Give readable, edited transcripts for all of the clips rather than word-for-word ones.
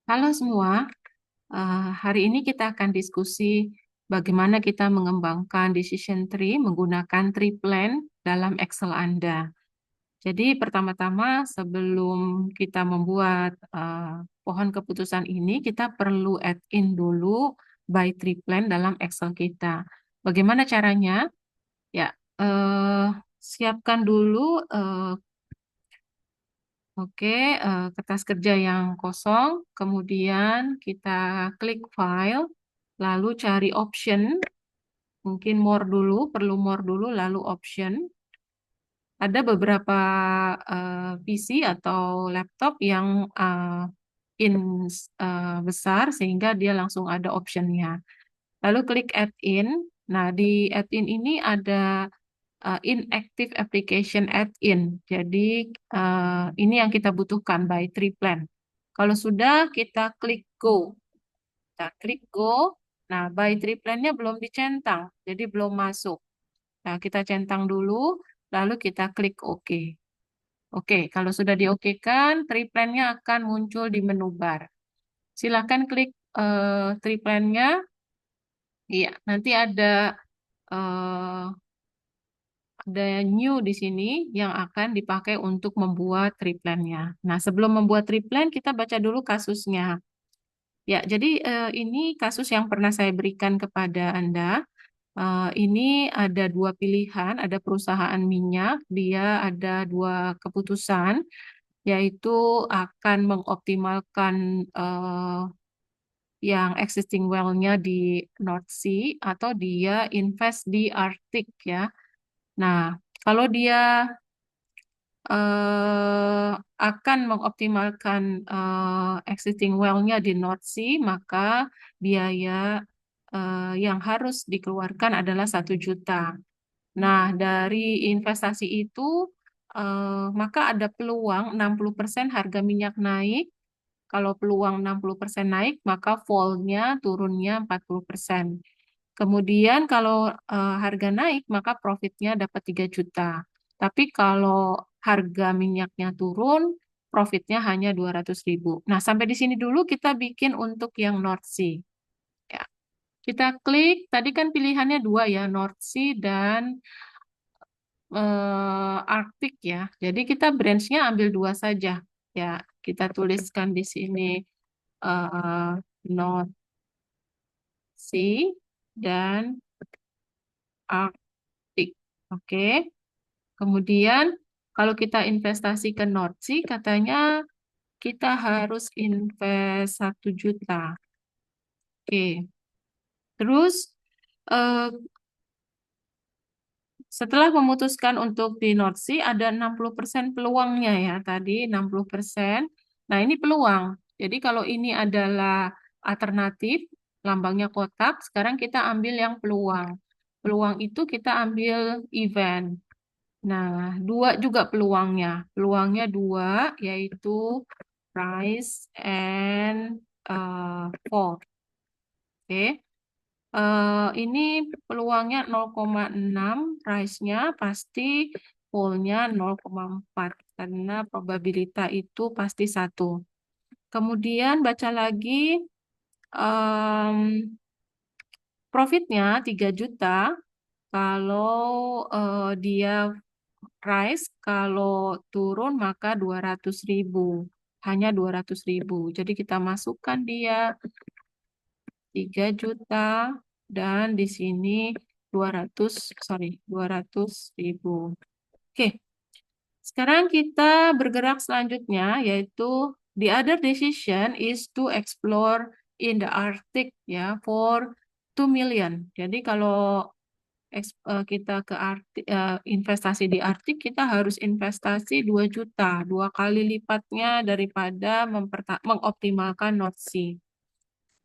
Halo semua, hari ini kita akan diskusi bagaimana kita mengembangkan decision tree menggunakan tree plan dalam Excel Anda. Jadi pertama-tama sebelum kita membuat pohon keputusan ini, kita perlu add in dulu by tree plan dalam Excel kita. Bagaimana caranya? Ya, siapkan dulu Oke, kertas kerja yang kosong, kemudian kita klik file, lalu cari option, mungkin more dulu, perlu more dulu, lalu option. Ada beberapa PC atau laptop yang in besar sehingga dia langsung ada optionnya. Lalu klik add in. Nah, di add in ini ada inactive application add-in. Jadi ini yang kita butuhkan by tree plan. Kalau sudah kita klik go. Kita klik go. Nah, by tree plan-nya belum dicentang, jadi belum masuk. Nah, kita centang dulu, lalu kita klik OK. Oke, kalau sudah di-OK-kan, tree plan-nya akan muncul di menu bar. Silakan klik tree plan-nya. Iya, nanti eh, ada new di sini yang akan dipakai untuk membuat triplannya. Nah, sebelum membuat triplan, kita baca dulu kasusnya. Ya, jadi ini kasus yang pernah saya berikan kepada Anda. Ini ada dua pilihan, ada perusahaan minyak, dia ada dua keputusan, yaitu akan mengoptimalkan yang existing well-nya di North Sea atau dia invest di Arctic ya. Nah, kalau dia akan mengoptimalkan existing well-nya di North Sea, maka biaya yang harus dikeluarkan adalah 1 juta. Nah, dari investasi itu, maka ada peluang 60% harga minyak naik. Kalau peluang 60% naik, maka fall-nya turunnya 40%. Kemudian kalau harga naik, maka profitnya dapat 3 juta. Tapi kalau harga minyaknya turun, profitnya hanya 200.000. Nah, sampai di sini dulu kita bikin untuk yang North Sea. Ya. Kita klik, tadi kan pilihannya dua ya, North Sea dan Arctic ya. Jadi kita branch-nya ambil dua saja. Ya, kita tuliskan di sini eh, North Sea dan Arctic. Oke. Kemudian kalau kita investasi ke North Sea, katanya kita harus invest 1 juta. Oke. Terus eh, setelah memutuskan untuk di North Sea ada 60% peluangnya ya tadi 60%. Nah, ini peluang. Jadi kalau ini adalah alternatif, lambangnya kotak, sekarang kita ambil yang peluang. Peluang itu kita ambil event. Nah, dua juga peluangnya. Peluangnya dua, yaitu price and fall. Oke. Ini peluangnya 0,6, price-nya pasti fall-nya 0,4 karena probabilitas itu pasti 1. Kemudian baca lagi em, profitnya 3 juta kalau dia price, kalau turun maka 200.000. Hanya 200.000. Jadi kita masukkan dia 3 juta dan di sini 200, sorry, 200.000. Oke, sekarang kita bergerak selanjutnya yaitu the other decision is to explore in the Arctic ya for 2 million. Jadi kalau kita ke investasi di Arctic, kita harus investasi 2 juta, 2 kali lipatnya daripada mengoptimalkan North Sea.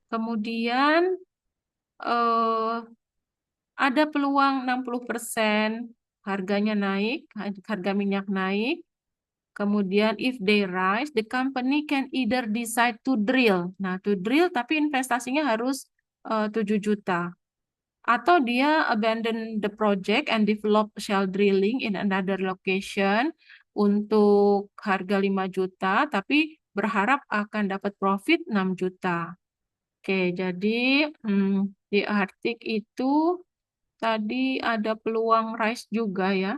Kemudian eh, ada peluang 60% harganya naik, harga minyak naik. Kemudian if they rise, the company can either decide to drill. Nah, to drill tapi investasinya harus 7 juta. Atau dia abandon the project and develop shell drilling in another location untuk harga 5 juta, tapi berharap akan dapat profit 6 juta. Oke, jadi di Arctic itu tadi ada peluang rise juga ya.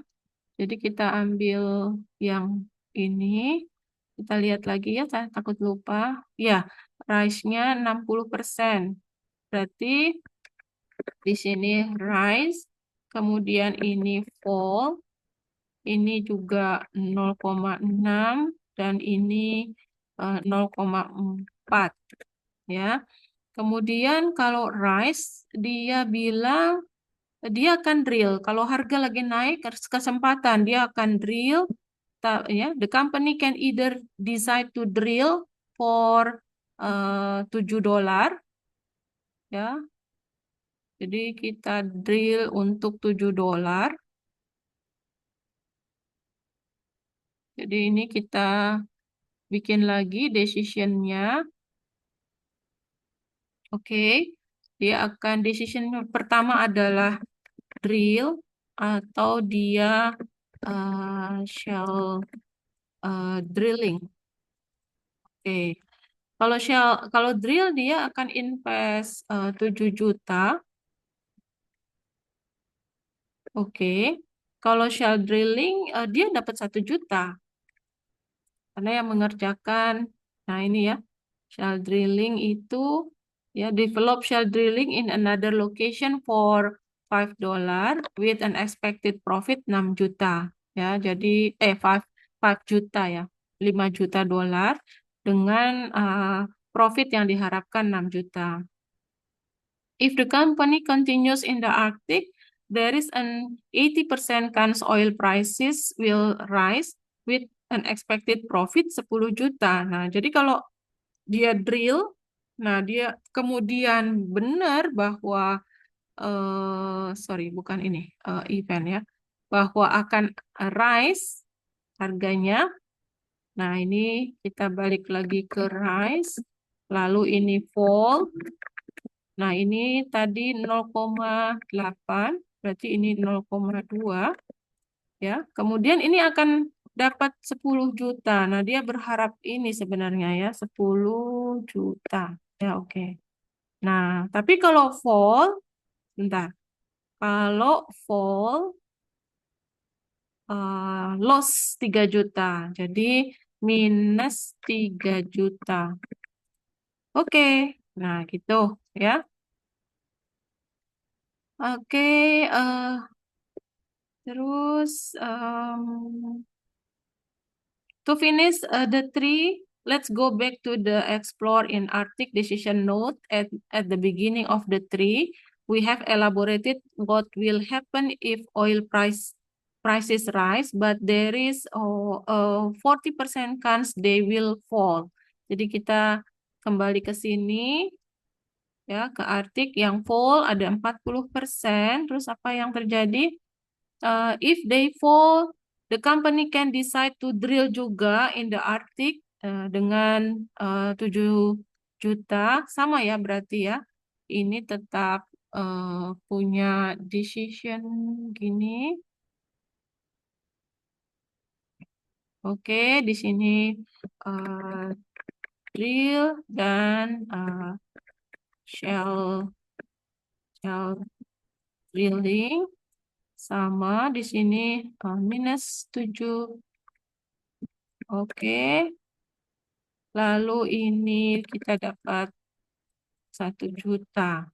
Jadi kita ambil yang ini. Kita lihat lagi ya, saya takut lupa. Ya, rise-nya 60%. Berarti di sini rise, kemudian ini fall, ini juga 0,6 dan ini 0,4 ya. Kemudian kalau rise dia bilang dia akan drill. Kalau harga lagi naik kesempatan dia akan drill ya. The company can either decide to drill for $7 ya. Jadi kita drill untuk $7. Jadi ini kita bikin lagi decisionnya. Oke, dia akan decision pertama adalah drill atau dia shell drilling. Oke, kalau drill dia akan invest 7 juta. Oke, kalau shell drilling dia dapat 1 juta karena yang mengerjakan. Nah ini ya, shell drilling itu ya develop shell drilling in another location for $5 with an expected profit 6 juta. Ya, jadi 5 juta ya. $5 juta dengan profit yang diharapkan 6 juta. If the company continues in the Arctic, there is an 80% chance oil prices will rise with an expected profit 10 juta. Nah, jadi kalau dia drill, nah dia kemudian benar bahwa sorry bukan ini event ya, bahwa akan rise harganya. Nah ini kita balik lagi ke rise, lalu ini fall. Nah ini tadi 0,8, berarti ini 0,2 ya. Kemudian ini akan dapat 10 juta. Nah dia berharap ini sebenarnya ya 10 juta. Ya oke. Nah, tapi kalau fall, bentar. Kalau fall, loss 3 juta. Jadi minus 3 juta. Oke, nah gitu ya. Oke, terus to finish the tree, let's go back to the explore in Arctic decision note at the beginning of the tree. We have elaborated what will happen if prices rise, but there is a 40% chance they will fall. Jadi kita kembali ke sini ya ke Arctic yang fall ada 40%. Terus apa yang terjadi? If they fall, the company can decide to drill juga in the Arctic dengan 7 juta. Sama ya berarti ya. Ini tetap punya decision gini. Oke, di sini drill dan shell drilling. Sama di sini minus 7. Oke. Lalu ini kita dapat 1 juta.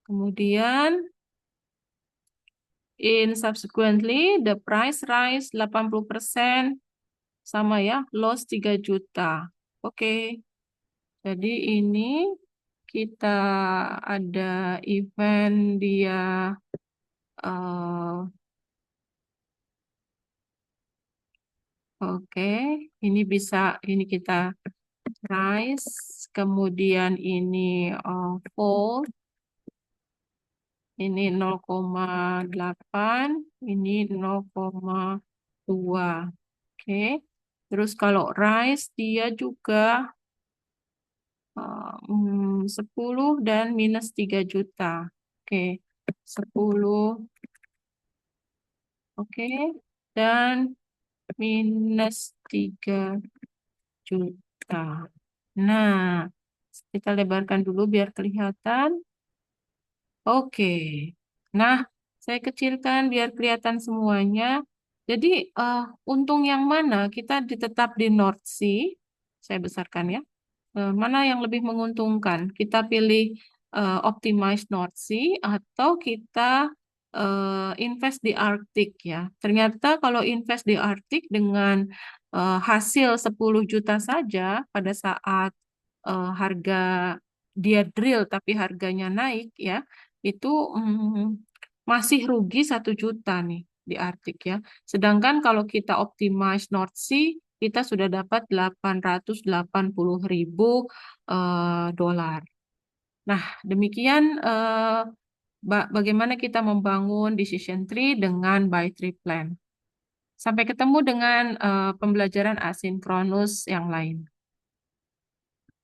Kemudian in subsequently the price rise 80% sama ya, loss 3 juta. Oke. Jadi ini kita ada event dia uh, oke, ini bisa ini kita rise, kemudian ini fall, ini 0,8, ini 0,2. Oke. Terus kalau rise dia juga 10 dan minus 3 juta. Oke. 10, oke. Dan minus 3 juta. Nah, nah, kita lebarkan dulu biar kelihatan. Oke. Nah, saya kecilkan biar kelihatan semuanya. Jadi, eh, untung yang mana? Kita tetap di North Sea. Saya besarkan ya. Mana yang lebih menguntungkan? Kita pilih optimize North Sea atau kita invest di Arctic ya. Ternyata kalau invest di Arctic dengan hasil 10 juta saja pada saat harga dia drill tapi harganya naik ya, itu masih rugi 1 juta nih di Arctic ya. Sedangkan kalau kita optimize North Sea, kita sudah dapat 880.000 dolar. Nah, demikian bagaimana kita membangun decision tree dengan by tree plan. Sampai ketemu dengan pembelajaran asinkronus yang lain.